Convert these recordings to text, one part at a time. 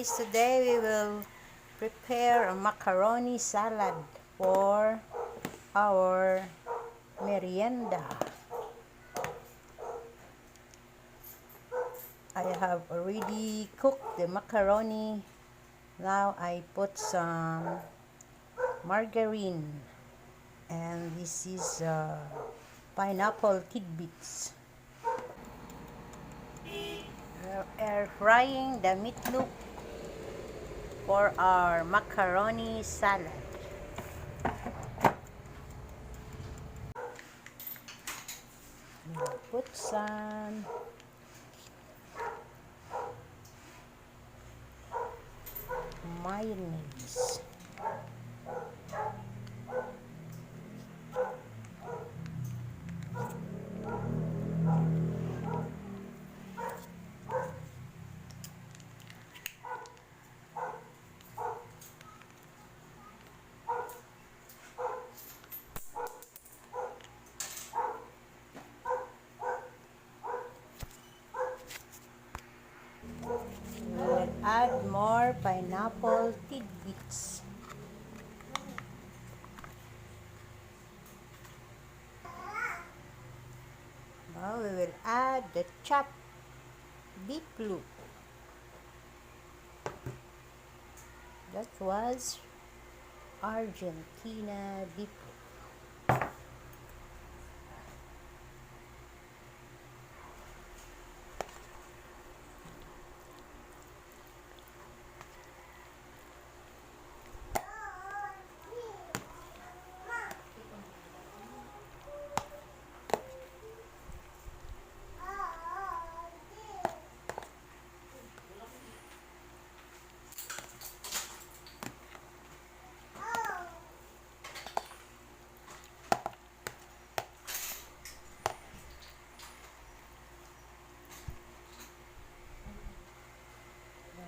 guys, today we will prepare a macaroni salad for our merienda. I have already cooked the macaroni. Now I put some margarine, and this is pineapple tidbits. Air frying the meatloaf for our macaroni salad. We'll put some mayonnaise. We'll add more pineapple tidbits. Now we will add the chopped beef loop. That was Argentina beef loop.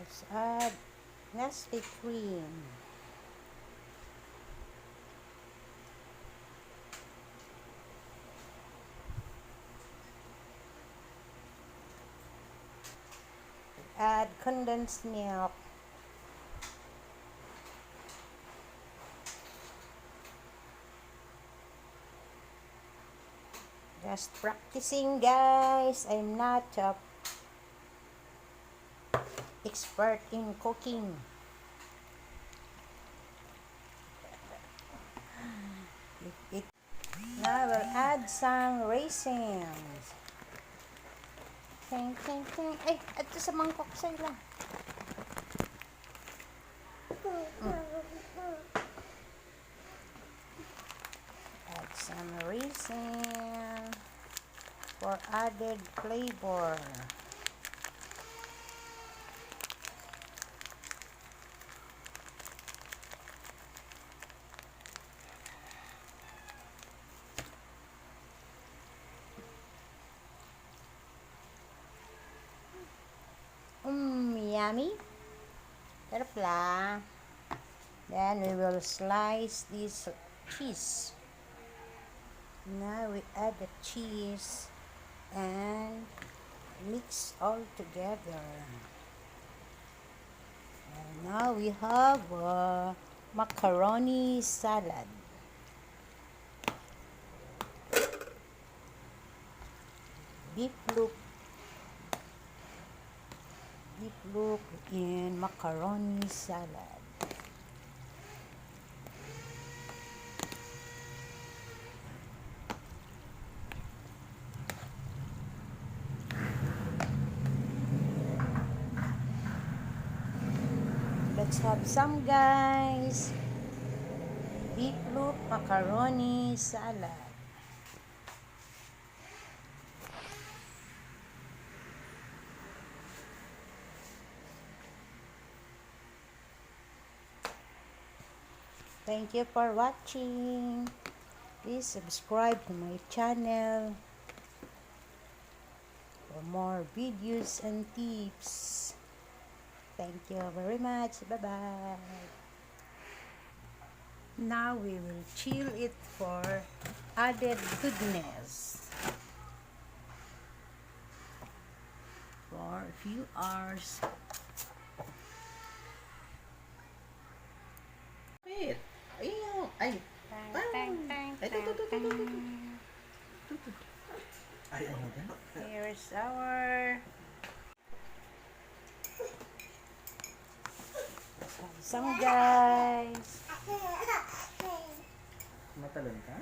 Let's add Nestle cream. Add condensed milk. Just practicing, guys. I'm not expert in cooking. Now we'll add some raisins. Ting, ting, ting. Ay, ito sa mangkok sila. Add some raisin for added flavor. Yummy. Sarap lang. Then we will slice this cheese. Now we add the cheese and mix all together. And now we have a macaroni salad. Beef loaf in macaroni salad. Let's have some, guys. Beef loaf macaroni salad. Thank you for watching. Please subscribe to my channel for more videos and tips. Thank you very much. Bye-bye. Now we will chill it for added goodness for a few hours. Here's our samsang, guys. Matalon ka?